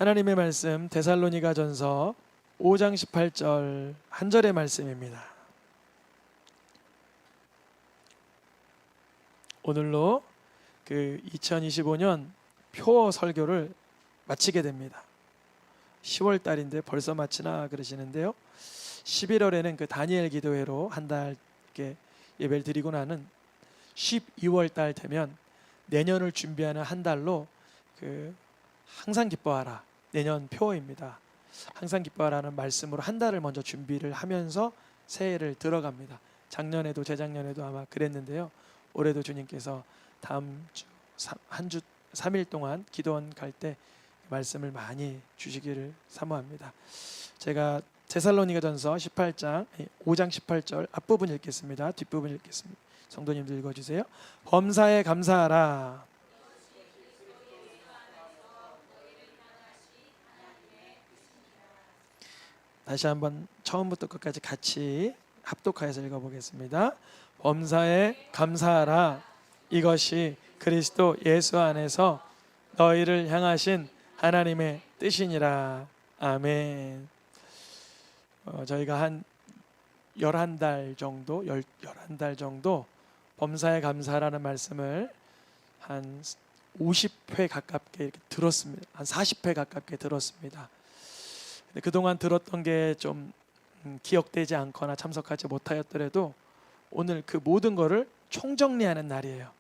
하나님의 말씀 데살로니가전서 5장 18절 한 절의 말씀입니다. 오늘로 그 2025년 표어 설교를 마치게 됩니다. 10월 달인데 벌써 마치나 그러시는데요. 11월에는 그 다니엘 기도회로 한 달 예배를 드리고 나는 12월 달 되면 내년을 준비하는 한 달로 그 항상 기뻐하라 내년 표어입니다. 항상 기뻐하라는 말씀으로 한 달을 먼저 준비를 하면서 새해를 들어갑니다. 작년에도 재작년에도 아마 그랬는데요. 올해도 주님께서 다음 주 한 주 3일 동안 기도원 갈 때 말씀을 많이 주시기를 사모합니다. 제가 데살로니가전서 18장 5장 18절 앞부분 읽겠습니다. 뒷부분 읽겠습니다. 성도님들 읽어주세요. 범사에 감사하라. 다시 한번 처음부터 끝까지 같이 합독하여서 읽어보겠습니다. 범사에 감사하라. 이것이 그리스도 예수 안에서 너희를 향하신 하나님의 뜻이니라. 아멘. 저희가 한 11달 정도 11달 정도 범사에 감사하라는 말씀을 한 50회 가깝게 이렇게 들었습니다. 한 40회 가깝게 들었습니다. 근데 그동안 들었던 게 좀 기억되지 않거나 참석하지 못하였더라도 오늘 그 모든 거를 총정리하는 날이에요.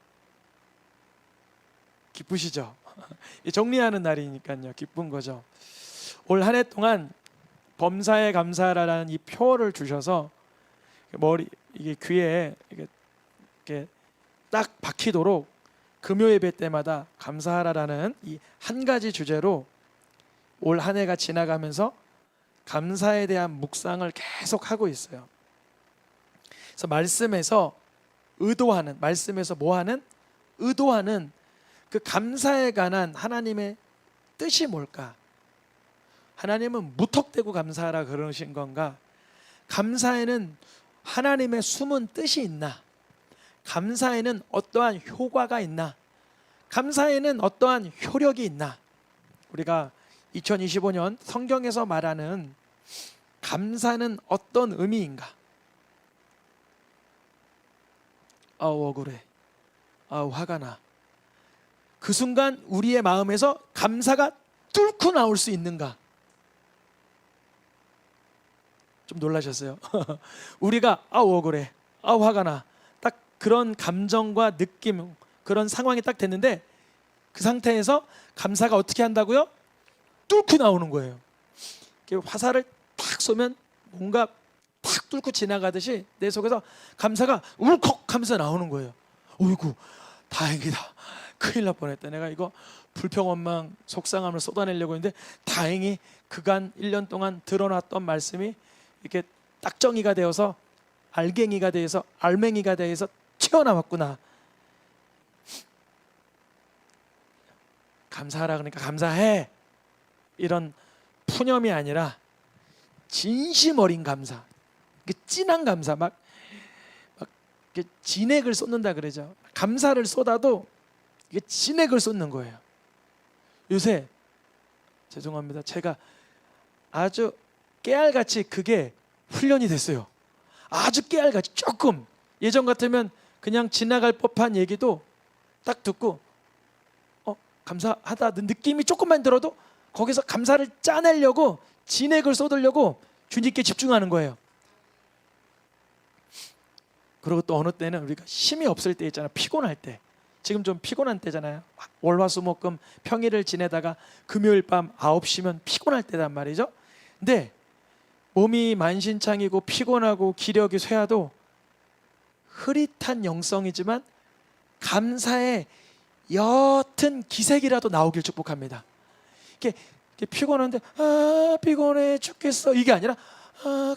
기쁘시죠? 정리하는 날이니까요. 기쁜 거죠. 올 한 해 동안 범사에 감사하라는 이 표어를 주셔서 머리 이게 귀에 이게 딱 박히도록 금요 예배 때마다 감사하라라는 이 한 가지 주제로 올 한 해가 지나가면서 감사에 대한 묵상을 계속 하고 있어요. 그래서 말씀에서 의도하는 말씀에서 뭐하는 의도하는 그 감사에 관한 하나님의 뜻이 뭘까? 하나님은 무턱대고 감사하라 그러신 건가? 감사에는 하나님의 숨은 뜻이 있나? 감사에는 어떠한 효과가 있나? 감사에는 어떠한 효력이 있나? 우리가 2025년 성경에서 말하는 감사는 어떤 의미인가? 아우 억울해, 아우 화가 나. 그 순간 우리의 마음에서 감사가 뚫고 나올 수 있는가? 좀 놀라셨어요? 우리가 아우 억울해, 아우 화가 나, 딱 그런 감정과 느낌, 그런 상황이 딱 됐는데 그 상태에서 감사가 어떻게 한다고요? 뚫고 나오는 거예요. 화살을 탁 쏘면 뭔가 탁 뚫고 지나가듯이 내 속에서 감사가 울컥 하면서 나오는 거예요. 어이구 다행이다, 큰일 날 뻔했다. 내가 이거 불평원망 속상함을 쏟아내려고 했는데 다행히 그간 1년 동안 드러났던 말씀이 이렇게 딱정이가 되어서 알갱이가 되어서 알맹이가 되어서 튀어나왔구나. 감사하라 그러니까 감사해, 이런 푸념이 아니라 진심 어린 감사, 진한 감사, 막 진액을 쏟는다 그러죠. 감사를 쏟아도 이게 진액을 쏟는 거예요. 요새 죄송합니다, 제가 아주 깨알같이 그게 훈련이 됐어요. 아주 깨알같이 조금 예전 같으면 그냥 지나갈 법한 얘기도 딱 듣고 감사하다는 느낌이 조금만 들어도 거기서 감사를 짜내려고 진액을 쏟으려고 주님께 집중하는 거예요. 그리고 또 어느 때는 우리가 힘이 없을 때 있잖아요. 피곤할 때. 지금 좀 피곤한 때잖아요. 월화수목금 평일을 지내다가 금요일 밤 9시면 피곤할 때단 말이죠. 근데 몸이 만신창이고 피곤하고 기력이 쇠하도 흐릿한 영성이지만 감사의 옅은 기색이라도 나오길 축복합니다. 이렇게 피곤한데 피곤해 죽겠어 이게 아니라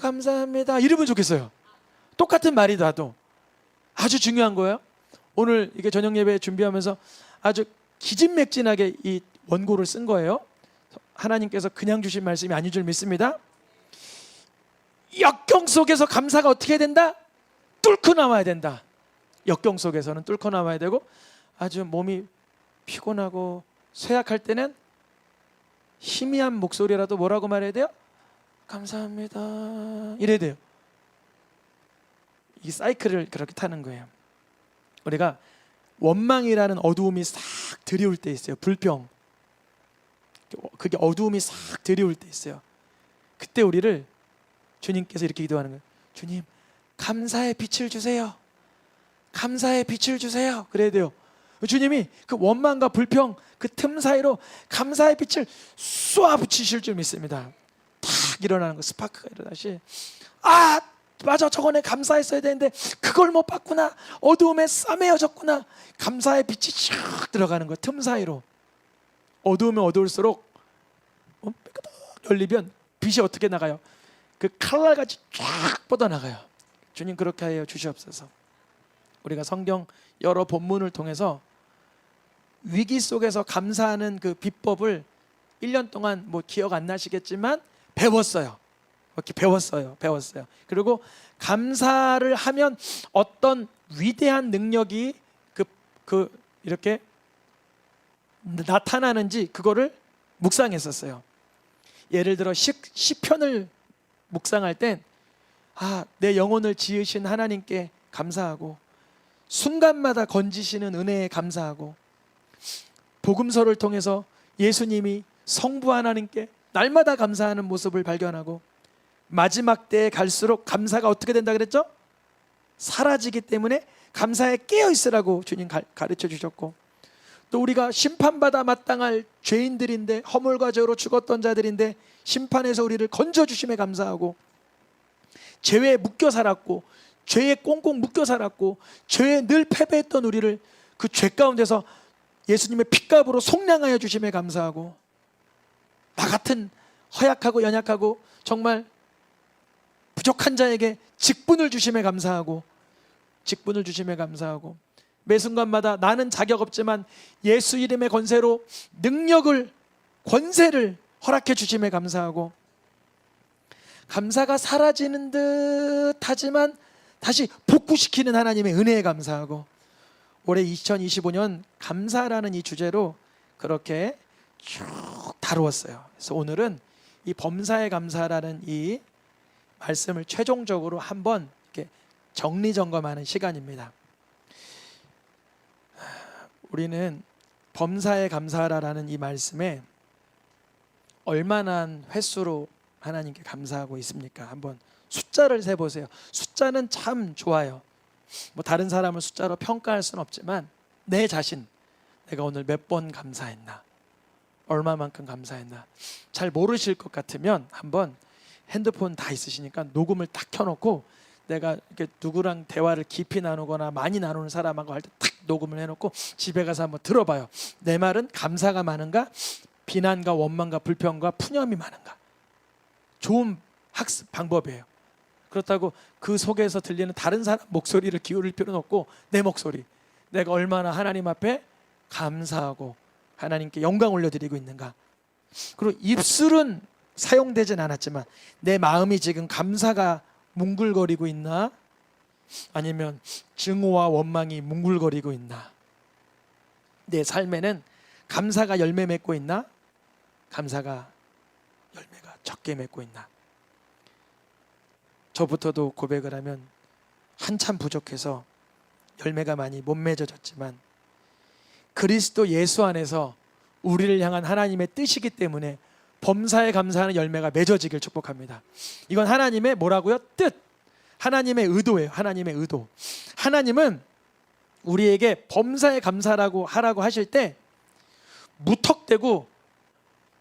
감사합니다 이러면 좋겠어요. 똑같은 말이라도 아주 중요한 거예요. 오늘 이게 저녁 예배 준비하면서 아주 기진맥진하게 이 원고를 쓴 거예요. 하나님께서 그냥 주신 말씀이 아닌 줄 믿습니다. 역경 속에서 감사가 어떻게 된다? 뚫고 나와야 된다. 역경 속에서는 뚫고 나와야 되고, 아주 몸이 피곤하고 쇠약할 때는 희미한 목소리라도 뭐라고 말해야 돼요? 감사합니다 이래야 돼요. 이 사이클을 그렇게 타는 거예요. 우리가 원망이라는 어두움이 싹 드리울 때 있어요. 불평, 그게 어두움이 싹 드리울 때 있어요. 그때 우리를 주님께서 이렇게 기도하는 거예요. 주님, 감사의 빛을 주세요. 감사의 빛을 주세요. 그래야 돼요. 주님이 그 원망과 불평 그 틈 사이로 감사의 빛을 쏘아 붙이실 줄 믿습니다. 탁 일어나는 거, 스파크가 일어나시. 아, 맞아, 저번에 감사했어야 되는데 그걸 못 봤구나. 어두움에 싸매어졌구나. 감사의 빛이 쫙 들어가는 거, 틈 사이로. 어두우면 어두울수록 삐끗 열리면 빛이 어떻게 나가요? 그 칼날같이 쫙 뻗어나가요. 주님 그렇게 하여 주시옵소서. 우리가 성경 여러 본문을 통해서 위기 속에서 감사하는 그 비법을 1년 동안 뭐 기억 안 나시겠지만 배웠어요. 이렇게 배웠어요. 그리고 감사를 하면 어떤 위대한 능력이 이렇게 나타나는지 그거를 묵상했었어요. 예를 들어 시편을 묵상할 땐 내 영혼을 지으신 하나님께 감사하고, 순간마다 건지시는 은혜에 감사하고, 복음서를 통해서 예수님이 성부 하나님께 날마다 감사하는 모습을 발견하고, 마지막 때에 갈수록 감사가 어떻게 된다 그랬죠? 사라지기 때문에 감사에 깨어 있으라고 주님 가르쳐 주셨고, 또 우리가 심판받아 마땅할 죄인들인데, 허물과 죄로 죽었던 자들인데 심판에서 우리를 건져주심에 감사하고, 죄에 묶여 살았고, 죄에 꽁꽁 묶여 살았고, 죄에 늘 패배했던 우리를 그 죄 가운데서 예수님의 핏값으로 속량하여 주심에 감사하고, 나 같은 허약하고 연약하고 정말 부족한 자에게 직분을 주심에 감사하고, 매 순간마다 나는 자격 없지만 예수 이름의 권세로 권세를 허락해 주심에 감사하고, 감사가 사라지는 듯 하지만 다시 복구시키는 하나님의 은혜에 감사하고, 올해 2025년 감사라는 이 주제로 그렇게 쭉 다루었어요. 그래서 오늘은 이 범사에 감사라는 이 말씀을 최종적으로 한번 이렇게 정리점검하는 시간입니다. 우리는 범사에 감사하라는 이 말씀에 얼마나 횟수로 하나님께 감사하고 있습니까? 한번 숫자를 세보세요. 숫자는 참 좋아요. 뭐 다른 사람을 숫자로 평가할 수는 없지만 내 자신, 내가 오늘 몇 번 감사했나, 얼마만큼 감사했나 잘 모르실 것 같으면 한번 핸드폰 다 있으시니까 녹음을 딱 켜놓고, 내가 이렇게 누구랑 대화를 깊이 나누거나 많이 나누는 사람하고 할 때 딱 녹음을 해놓고 집에 가서 한번 들어봐요. 내 말은 감사가 많은가, 비난과 원망과 불평과 푸념이 많은가. 좋은 학습 방법이에요. 그렇다고 그 속에서 들리는 다른 사람 목소리를 기울일 필요는 없고, 내 목소리, 내가 얼마나 하나님 앞에 감사하고 하나님께 영광 올려드리고 있는가. 그리고 입술은 사용되진 않았지만 내 마음이 지금 감사가 뭉글거리고 있나, 아니면 증오와 원망이 뭉글거리고 있나. 내 삶에는 감사가 열매 맺고 있나, 감사가 열매가 적게 맺고 있나. 저부터도 고백을 하면 한참 부족해서 열매가 많이 못 맺어졌지만, 그리스도 예수 안에서 우리를 향한 하나님의 뜻이기 때문에 범사에 감사하는 열매가 맺어지길 축복합니다. 이건 하나님의 뭐라고요? 뜻, 하나님의 의도예요. 하나님의 의도. 하나님은 우리에게 범사에 감사라고 하라고 하실 때 무턱대고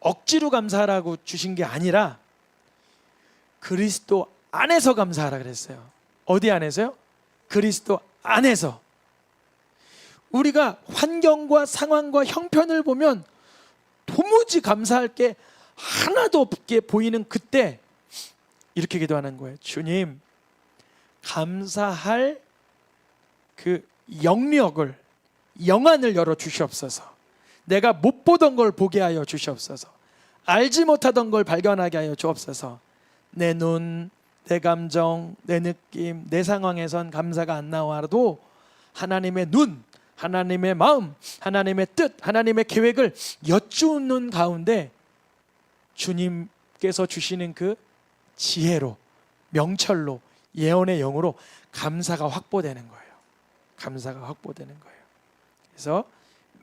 억지로 감사하라고 주신 게 아니라 그리스도 안에서 감사하라 그랬어요. 어디 안에서요? 그리스도 안에서. 우리가 환경과 상황과 형편을 보면 도무지 감사할 게 하나도 없게 보이는 그때 이렇게 기도하는 거예요. 주님, 감사할 그 영역을, 영안을 열어 주시옵소서. 내가 못 보던 걸 보게 하여 주시옵소서. 알지 못하던 걸 발견하게 하여 주옵소서. 내 눈, 내 감정, 내 느낌, 내 상황에선 감사가 안 나와도 하나님의 눈, 하나님의 마음, 하나님의 뜻, 하나님의 계획을 여쭈는 가운데 주님께서 주시는 그 지혜로, 명철로, 예언의 영으로 감사가 확보되는 거예요. 감사가 확보되는 거예요. 그래서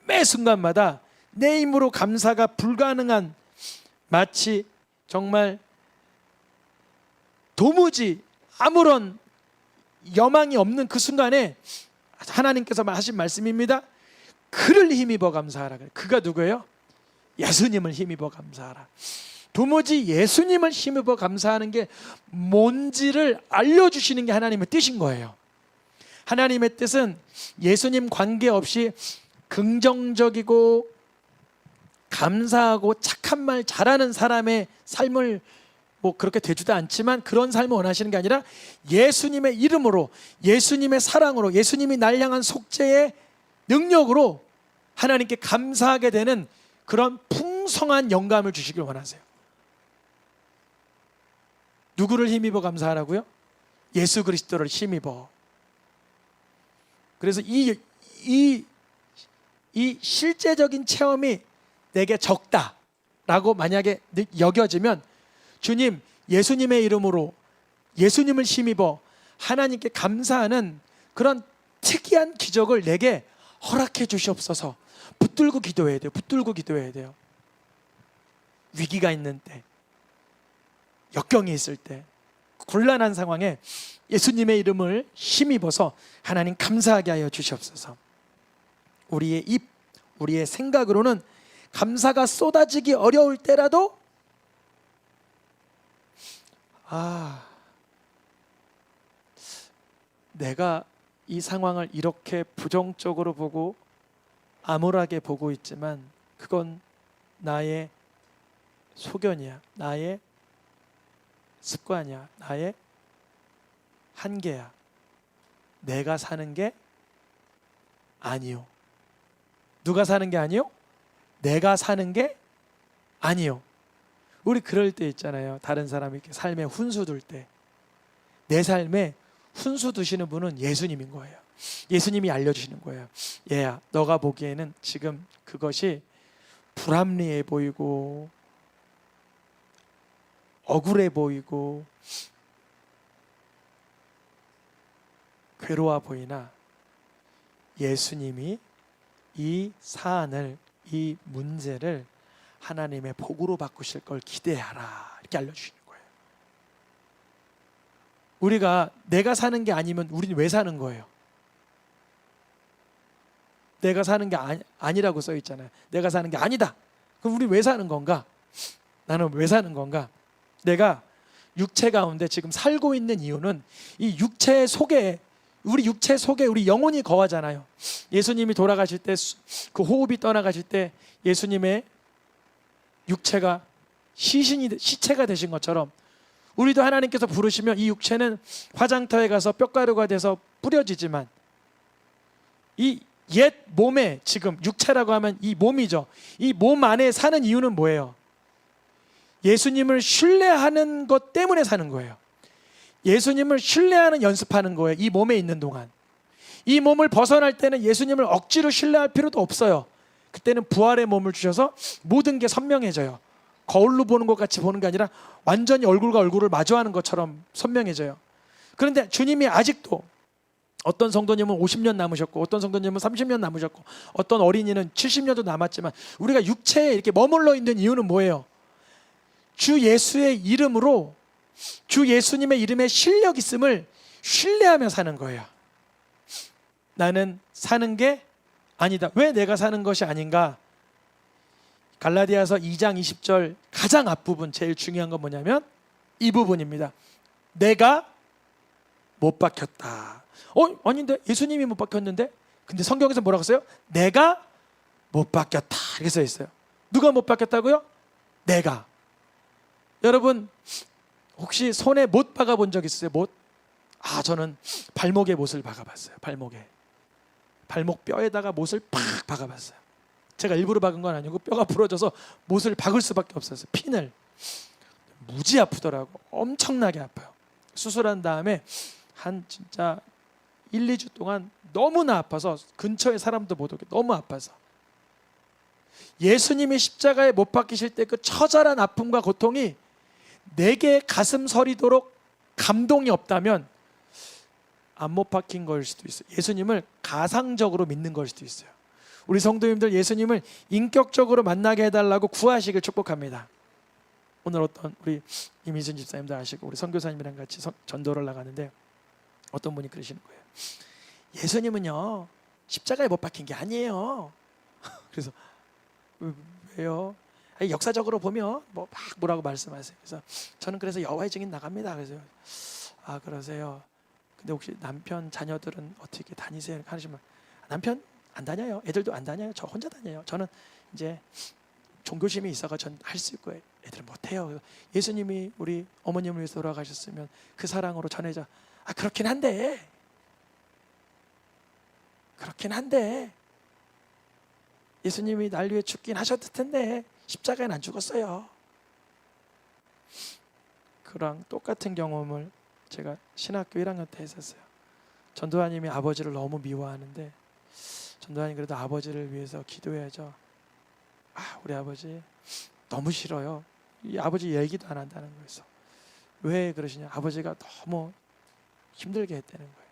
매 순간마다 내 힘으로 감사가 불가능한, 마치 정말 도무지 아무런 여망이 없는 그 순간에 하나님께서 하신 말씀입니다. 그를 힘입어 감사하라. 그가 누구예요? 예수님을 힘입어 감사하라. 도무지 예수님을 힘입어 감사하는 게 뭔지를 알려주시는 게 하나님의 뜻인 거예요. 하나님의 뜻은 예수님 관계없이 긍정적이고 감사하고 착한 말 잘하는 사람의 삶을 뭐 그렇게 되지도 않지만 그런 삶을 원하시는 게 아니라 예수님의 이름으로, 예수님의 사랑으로, 예수님이 날 향한 속죄의 능력으로 하나님께 감사하게 되는 그런 풍성한 영감을 주시길 원하세요. 누구를 힘입어 감사하라고요? 예수 그리스도를 힘입어. 그래서 이 실제적인 체험이 내게 적다라고 만약에 여겨지면 주님, 예수님의 이름으로 예수님을 힘입어 하나님께 감사하는 그런 특이한 기적을 내게 허락해 주시옵소서. 붙들고 기도해야 돼요. 붙들고 기도해야 돼요. 위기가 있는 때, 역경이 있을 때, 곤란한 상황에 예수님의 이름을 힘입어서 하나님 감사하게 하여 주시옵소서. 우리의 입, 우리의 생각으로는 감사가 쏟아지기 어려울 때라도 내가 이 상황을 이렇게 부정적으로 보고 암울하게 보고 있지만 그건 나의 소견이야, 나의 습관이야, 나의 한계야. 내가 사는 게 아니요. 누가 사는 게 아니요? 내가 사는 게 아니요. 우리 그럴 때 있잖아요. 다른 사람이 이렇게 삶에 훈수 둘 때, 내 삶에 훈수 두시는 분은 예수님인 거예요. 예수님이 알려주시는 거예요. 얘야, 너가 보기에는 지금 그것이 불합리해 보이고 억울해 보이고 괴로워 보이나 예수님이 이 사안을, 이 문제를 하나님의 복으로 바꾸실 걸 기대하라, 이렇게 알려주시는 거예요. 우리가 내가 사는 게 아니면 우리는 왜 사는 거예요? 내가 사는 게 아니라고 써 있잖아요. 내가 사는 게 아니다. 그럼 우리 왜 사는 건가? 나는 왜 사는 건가? 내가 육체 가운데 지금 살고 있는 이유는 이 육체 속에, 우리 육체 속에 우리 영혼이 거하잖아요. 예수님이 돌아가실 때, 그 호흡이 떠나가실 때 예수님의 육체가 시체가 되신 것처럼 우리도 하나님께서 부르시면 이 육체는 화장터에 가서 뼈가루가 돼서 뿌려지지만 이 옛 몸에, 지금 육체라고 하면 이 몸이죠. 이 몸 안에 사는 이유는 뭐예요? 예수님을 신뢰하는 것 때문에 사는 거예요. 예수님을 신뢰하는 연습하는 거예요. 이 몸에 있는 동안. 이 몸을 벗어날 때는 예수님을 억지로 신뢰할 필요도 없어요. 그때는 부활의 몸을 주셔서 모든 게 선명해져요. 거울로 보는 것 같이 보는 게 아니라 완전히 얼굴과 얼굴을 마주하는 것처럼 선명해져요. 그런데 주님이 아직도, 어떤 성도님은 50년 남으셨고 어떤 성도님은 30년 남으셨고 어떤 어린이는 70년도 남았지만 우리가 육체에 이렇게 머물러 있는 이유는 뭐예요? 주 예수의 이름으로, 주 예수님의 이름에 실력 있음을 신뢰하며 사는 거예요. 나는 사는 게 아니다. 왜 내가 사는 것이 아닌가? 갈라디아서 2장 20절 가장 앞부분, 제일 중요한 건 뭐냐면 이 부분입니다. 내가 못 박혔다. 아닌데 예수님이 못 박혔는데? 근데 성경에서 뭐라고 써요? 내가 못 박혔다, 이렇게 써 있어요. 누가 못 박혔다고요? 내가. 여러분 혹시 손에 못 박아본 적 있어요? 못? 저는 발목에 못을 박아봤어요. 발목 뼈에다가 못을 팍 박아봤어요. 제가 일부러 박은 건 아니고 뼈가 부러져서 못을 박을 수밖에 없었어요. 핀을. 무지 아프더라고. 엄청나게 아파요. 수술한 다음에 한 진짜 1, 2주 동안 너무나 아파서 근처에 사람도 못 오게, 너무 아파서. 예수님이 십자가에 못 박히실 때 그 처절한 아픔과 고통이 내게 가슴 서리도록 감동이 없다면 안 못 박힌 걸 수도 있어요. 예수님을 가상적으로 믿는 걸 수도 있어요. 우리 성도님들 예수님을 인격적으로 만나게 해달라고 구하시길 축복합니다. 오늘 어떤 우리 이미순 집사님도 아시고 우리 선교사님이랑 같이 전도를 나가는데 어떤 분이 그러시는 거예요. 예수님은요 십자가에 못 박힌 게 아니에요. 그래서 왜요? 아니, 역사적으로 보면 뭐라고 말씀하세요. 그래서 저는 그래서 여호와의 증인 나갑니다. 그래서 아 그러세요. 근데 혹시 남편 자녀들은 어떻게 다니세요? 하시면 남편 안 다녀요. 애들도 안 다녀요. 저 혼자 다녀요. 저는 이제 종교심이 있어가 전 할 수 있고 애들은 못해요. 예수님이 우리 어머님을 위해서 돌아가셨으면 그 사랑으로 전해져. 아 그렇긴 한데 예수님이 날 위해 죽긴 하셨을 텐데 십자가에는 안 죽었어요. 그랑 똑같은 경험을 제가 신학교 1학년 때 했었어요. 전도사님이 아버지를 너무 미워하는데 전도사님 그래도 아버지를 위해서 기도해야죠. 아 우리 아버지 너무 싫어요. 이 아버지 얘기도 안 한다는 거였어. 왜 그러시냐? 아버지가 너무 힘들게 했다는 거예요.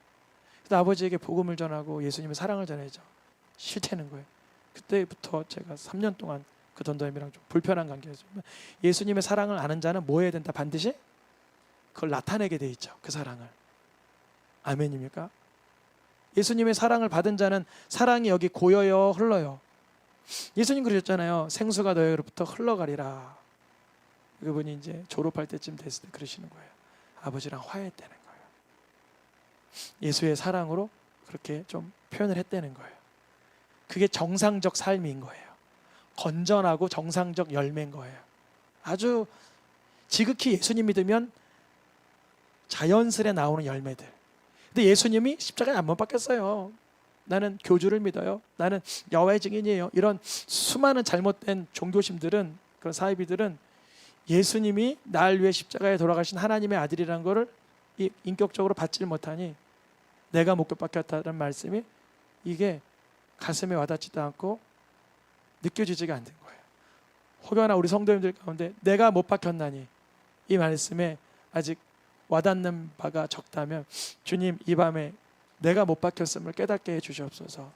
그래서 아버지에게 복음을 전하고 예수님의 사랑을 전해줘. 싫다는 거예요. 그때부터 제가 3년 동안 그 전도사님이랑 좀 불편한 관계였어요. 예수님의 사랑을 아는 자는 뭐 해야 된다? 반드시 그걸 나타내게 돼 있죠. 그 사랑을. 아멘입니까? 예수님의 사랑을 받은 자는 사랑이 여기 고여요, 흘러요. 예수님 그러셨잖아요. 생수가 너희로부터 흘러가리라. 그분이 이제 졸업할 때쯤 됐을 때 그러시는 거예요. 아버지랑 화해했다는 거예요. 예수의 사랑으로 그렇게 좀 표현을 했다는 거예요. 그게 정상적 삶인 거예요. 건전하고 정상적 열매인 거예요. 아주 지극히 예수님 믿으면 자연스레 나오는 열매들. 근데 예수님이 십자가에 안 못 박혔어요. 나는 교주를 믿어요. 나는 여호와의 증인이에요. 이런 수많은 잘못된 종교심들은, 그런 사이비들은 예수님이 날 위해 십자가에 돌아가신 하나님의 아들이라는 것을 인격적으로 받지를 못하니 내가 못 박혔다는 말씀이 이게 가슴에 와닿지도 않고 느껴지지가 않는 거예요. 혹여나 우리 성도님들 가운데 내가 못 박혔나니 이 말씀에 아직 와닿는 바가 적다면 주님 이 밤에 내가 못 박혔음을 깨닫게 해 주시옵소서.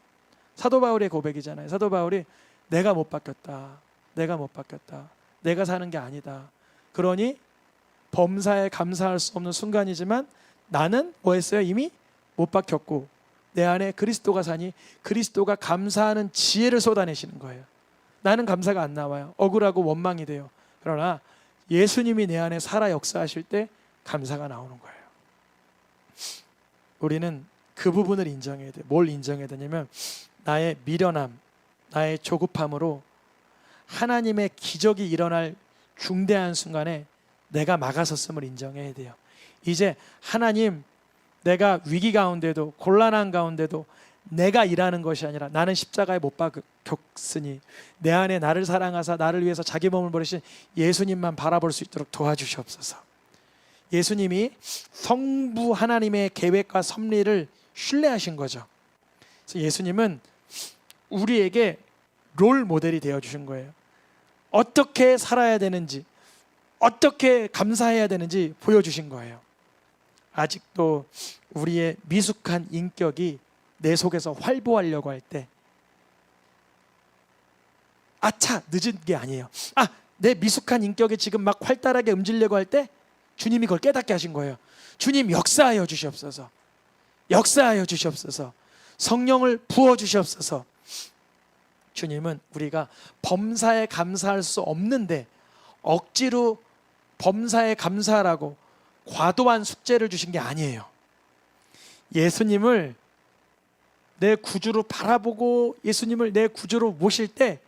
사도 바울의 고백이잖아요. 사도 바울이 내가 못 박혔다. 내가 사는 게 아니다. 그러니 범사에 감사할 수 없는 순간이지만 나는 뭐 했어요? 이미 못 박혔고 내 안에 그리스도가 사니 그리스도가 감사하는 지혜를 쏟아내시는 거예요. 나는 감사가 안 나와요. 억울하고 원망이 돼요. 그러나 예수님이 내 안에 살아 역사하실 때 감사가 나오는 거예요. 우리는 그 부분을 인정해야 돼. 뭘 인정해야 되냐면 나의 미련함, 나의 조급함으로 하나님의 기적이 일어날 중대한 순간에 내가 막아섰음을 인정해야 돼요. 이제 하나님, 내가 위기 가운데도 곤란한 가운데도 내가 일하는 것이 아니라 나는 십자가에 못 박혔으니 내 안에 나를 사랑하사 나를 위해서 자기 몸을 버리신 예수님만 바라볼 수 있도록 도와주시옵소서. 예수님이 성부 하나님의 계획과 섭리를 신뢰하신 거죠. 그래서 예수님은 우리에게 롤 모델이 되어주신 거예요. 어떻게 살아야 되는지, 어떻게 감사해야 되는지 보여주신 거예요. 아직도 우리의 미숙한 인격이 내 속에서 활보하려고 할 때 아차 늦은 게 아니에요. 내 미숙한 인격이 지금 막 활달하게 움직이려고 할 때 주님이 그걸 깨닫게 하신 거예요. 주님 역사하여 주시옵소서. 성령을 부어 주시옵소서. 주님은 우리가 범사에 감사할 수 없는데 억지로 범사에 감사하라고 과도한 숙제를 주신 게 아니에요. 예수님을 내 구주로 바라보고 예수님을 내 구주로 모실 때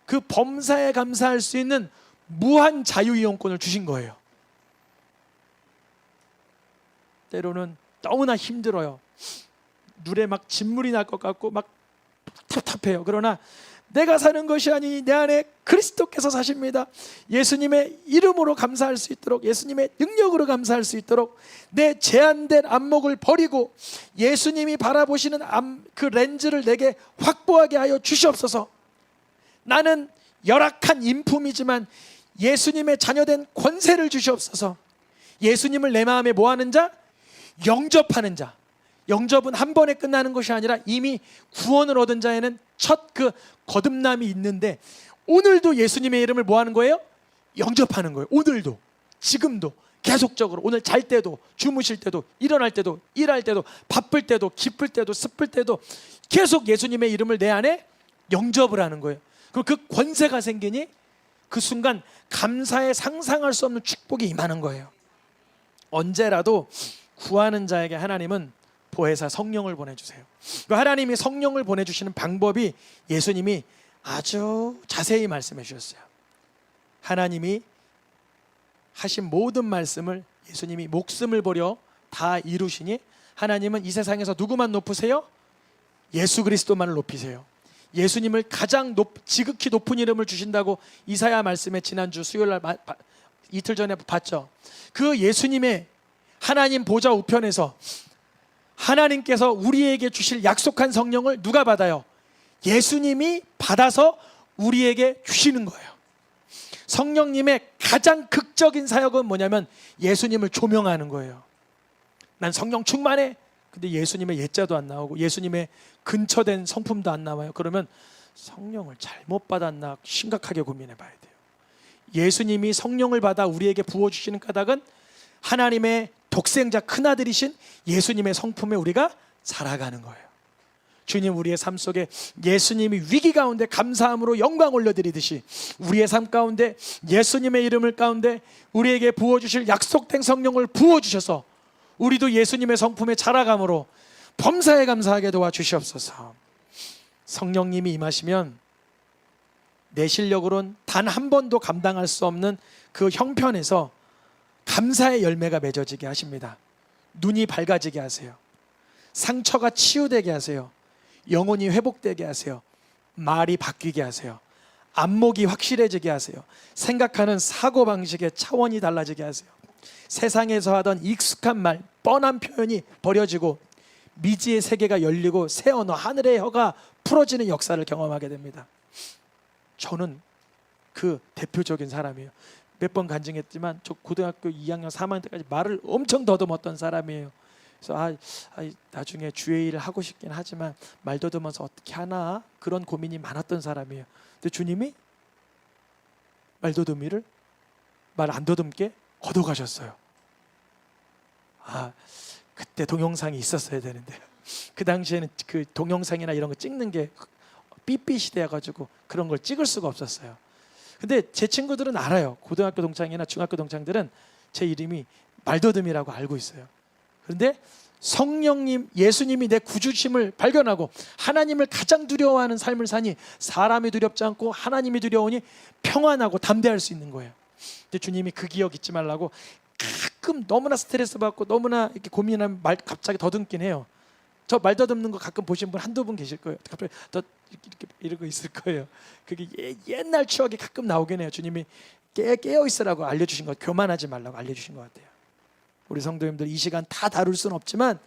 그 범사에 감사할 수 있는 무한 자유이용권을 주신 거예요. 때로는 너무나 힘들어요. 눈에 막 진물이 날 것 같고 막 답답해요. 그러나 내가 사는 것이 아니니 내 안에 그리스도께서 사십니다. 예수님의 이름으로 감사할 수 있도록, 예수님의 능력으로 감사할 수 있도록 내 제한된 안목을 버리고 예수님이 바라보시는 그 렌즈를 내게 확보하게 하여 주시옵소서. 나는 열악한 인품이지만 예수님의 자녀된 권세를 주시옵소서. 예수님을 내 마음에 뭐하는 자? 영접하는 자. 영접은 한 번에 끝나는 것이 아니라 이미 구원을 얻은 자에는 첫 그 거듭남이 있는데, 오늘도 예수님의 이름을 뭐하는 거예요? 영접하는 거예요. 오늘도, 지금도, 계속적으로. 오늘 잘 때도, 주무실 때도, 일어날 때도, 일할 때도, 바쁠 때도, 기쁠 때도, 슬플 때도 계속 예수님의 이름을 내 안에 영접을 하는 거예요. 그럼 그 권세가 생기니 그 순간 감사에 상상할 수 없는 축복이 임하는 거예요. 언제라도 구하는 자에게 하나님은 보혜사 성령을 보내주세요. 그 하나님이 성령을 보내주시는 방법이 예수님이 아주 자세히 말씀해 주셨어요. 하나님이 하신 모든 말씀을 예수님이 목숨을 버려 다 이루시니 하나님은 이 세상에서 누구만 높으세요? 예수 그리스도만을 높이세요. 예수님을 가장 지극히 높은 이름을 주신다고 이사야 말씀에 지난주 수요일날 이틀 전에 봤죠. 그 예수님의 하나님 보좌 우편에서 하나님께서 우리에게 주실 약속한 성령을 누가 받아요? 예수님이 받아서 우리에게 주시는 거예요. 성령님의 가장 극적인 사역은 뭐냐면 예수님을 조명하는 거예요. 난 성령 충만해. 근데 예수님의 예자도 안 나오고 예수님의 근처된 성품도 안 나와요. 그러면 성령을 잘못 받았나 심각하게 고민해 봐야 돼요. 예수님이 성령을 받아 우리에게 부어주시는 까닭은 하나님의 독생자 큰아들이신 예수님의 성품에 우리가 살아가는 거예요. 주님, 우리의 삶 속에 예수님이 위기 가운데 감사함으로 영광 올려드리듯이 우리의 삶 가운데 예수님의 이름을 가운데 우리에게 부어주실 약속된 성령을 부어주셔서 우리도 예수님의 성품에 자라감으로 범사에 감사하게 도와주시옵소서. 성령님이 임하시면 내 실력으로는 단 한 번도 감당할 수 없는 그 형편에서 감사의 열매가 맺어지게 하십니다. 눈이 밝아지게 하세요. 상처가 치유되게 하세요. 영혼이 회복되게 하세요. 말이 바뀌게 하세요. 안목이 확실해지게 하세요. 생각하는 사고방식의 차원이 달라지게 하세요. 세상에서 하던 익숙한 말, 뻔한 표현이 버려지고 미지의 세계가 열리고 새 언어, 하늘의 혀가 풀어지는 역사를 경험하게 됩니다. 저는 그 대표적인 사람이에요. 몇 번 간증했지만 저 고등학교 2학년 3학년 때까지 말을 엄청 더듬었던 사람이에요. 그래서 나중에 주의 일을 하고 싶긴 하지만 말 더듬어서 어떻게 하나 그런 고민이 많았던 사람이에요. 근데 주님이 말 더듬이를 말 안 더듬게 걷어가셨어요. 그때 동영상이 있었어야 되는데 그 당시에는 그 동영상이나 이런 거 찍는 게 삐삐 시대여가지고 그런 걸 찍을 수가 없었어요. 근데 제 친구들은 알아요. 고등학교 동창이나 중학교 동창들은 제 이름이 말더듬이라고 알고 있어요. 그런데 성령님, 예수님이 내 구주심을 발견하고 하나님을 가장 두려워하는 삶을 사니 사람이 두렵지 않고 하나님이 두려우니 평안하고 담대할 수 있는 거예요. 근데 주님이 그 기억 잊지 말라고 가끔 너무나 스트레스 받고 너무나 이렇게 고민하면 말 갑자기 더듬긴 해요. 저 말 더듬는 거 가끔 보신 분 한두 분 계실 거예요. 갑자기 이렇게 이러고 있을 거예요. 그게 옛날 추억이 가끔 나오긴 해요. 주님이 깨어 있으라고 알려주신 것, 교만하지 말라고 알려주신 것 같아요. 우리 성도님들 이 시간 다 다룰 수는 없지만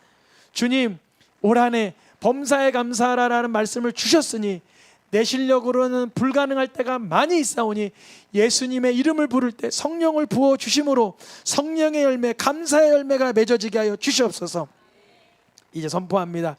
주님, 올 한 해 범사에 감사하라라는 말씀을 주셨으니 내 실력으로는 불가능할 때가 많이 있사오니 예수님의 이름을 부를 때 성령을 부어 주심으로 성령의 열매, 감사의 열매가 맺어지게 하여 주시옵소서. 이제 선포합니다.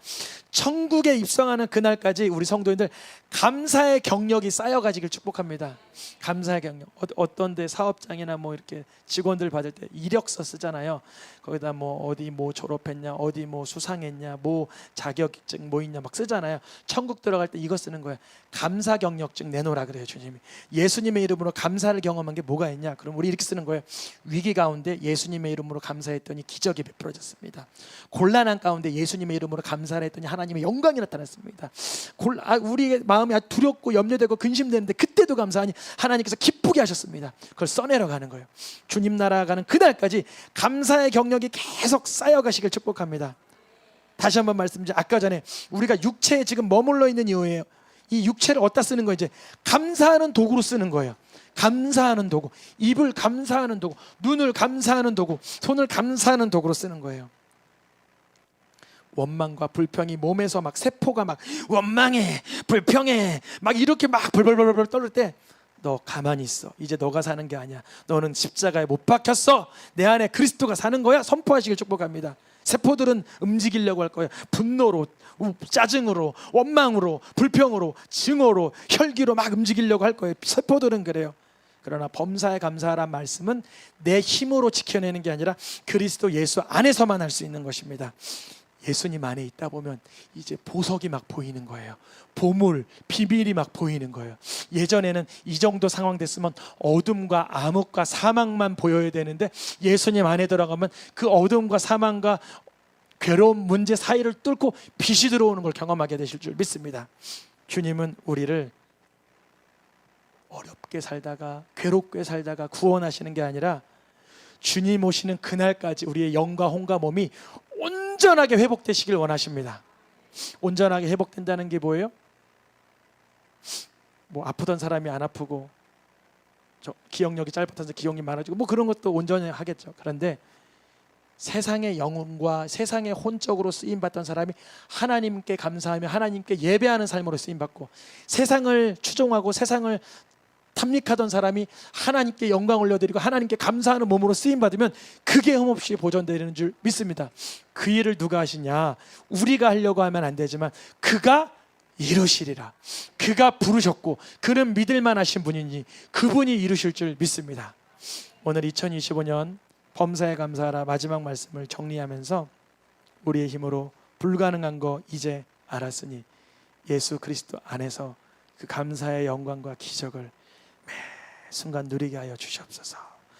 천국에 입성하는 그날까지 우리 성도님들 감사의 경력이 쌓여가지길 축복합니다. 감사의 경력. 어떤 데 사업장이나 뭐 이렇게 직원들 받을 때 이력서 쓰잖아요. 거기다 뭐 어디 뭐 졸업했냐, 어디 뭐 수상했냐, 뭐 자격증 뭐 있냐 막 쓰잖아요. 천국 들어갈 때 이거 쓰는 거예요. 감사 경력증 내놓으라 그래요, 주님이. 예수님의 이름으로 감사를 경험한 게 뭐가 있냐? 그럼 우리 이렇게 쓰는 거예요. 위기 가운데 예수님의 이름으로 감사했더니 기적이 베풀어졌습니다. 곤란한 가운데 예수님의 이름으로 감사를 했더니 하나님의 영광이 나타났습니다. 우리의 마음이 아주 두렵고 염려되고 근심되는데 그때도 감사하니 하나님께서 기쁘게 하셨습니다. 그걸 써내려가는 거예요. 주님 나라 가는 그날까지 감사의 경력이 계속 쌓여가시길 축복합니다. 다시 한번 말씀드리죠. 아까 전에 우리가 육체에 지금 머물러 있는 이유예요. 이 육체를 어디다 쓰는 거예요? 이제 감사하는 도구로 쓰는 거예요. 감사하는 도구, 입을 감사하는 도구, 눈을 감사하는 도구, 손을 감사하는 도구로 쓰는 거예요. 원망과 불평이 몸에서 막 세포가 막 원망해, 불평해, 막 이렇게 막 벌벌벌벌 떨릴 때 너 가만히 있어. 이제 너가 사는 게 아니야. 너는 십자가에 못 박혔어. 내 안에 그리스도가 사는 거야. 선포하시길 축복합니다. 세포들은 움직이려고 할 거예요. 분노로, 짜증으로, 원망으로, 불평으로, 증오로, 혈기로 막 움직이려고 할 거예요. 세포들은 그래요. 그러나 범사에 감사하란 말씀은 내 힘으로 지켜내는 게 아니라 그리스도 예수 안에서만 할 수 있는 것입니다. 예수님 안에 있다 보면 이제 보석이 막 보이는 거예요. 보물, 비밀이 막 보이는 거예요. 예전에는 이 정도 상황 됐으면 어둠과 암흑과 사망만 보여야 되는데 예수님 안에 들어가면 그 어둠과 사망과 괴로운 문제 사이를 뚫고 빛이 들어오는 걸 경험하게 되실 줄 믿습니다. 주님은 우리를 어렵게 살다가 괴롭게 살다가 구원하시는 게 아니라 주님 오시는 그날까지 우리의 영과 혼과 몸이 온전하게 회복되시길 원하십니다. 온전하게 회복된다는 게 뭐예요? 뭐 아프던 사람이 안 아프고 기억력이 짧았던 기억이 많아지고 뭐 그런 것도 온전히 하겠죠. 그런데 세상의 영혼과 세상의 혼적으로 쓰임받던 사람이 하나님께 감사하며 하나님께 예배하는 삶으로 쓰임받고, 세상을 추종하고 세상을 탐닉하던 사람이 하나님께 영광 올려드리고 하나님께 감사하는 몸으로 쓰임받으면 그게 흠없이 보존되는 줄 믿습니다. 그 일을 누가 하시냐? 우리가 하려고 하면 안 되지만 그가 이루시리라. 그가 부르셨고 그는 믿을만 하신 분이니 그분이 이루실 줄 믿습니다. 오늘 2025년 범사에 감사하라 마지막 말씀을 정리하면서 우리의 힘으로 불가능한 거 이제 알았으니 예수 그리스도 안에서 그 감사의 영광과 기적을 매 순간 누리게 하여 주시옵소서.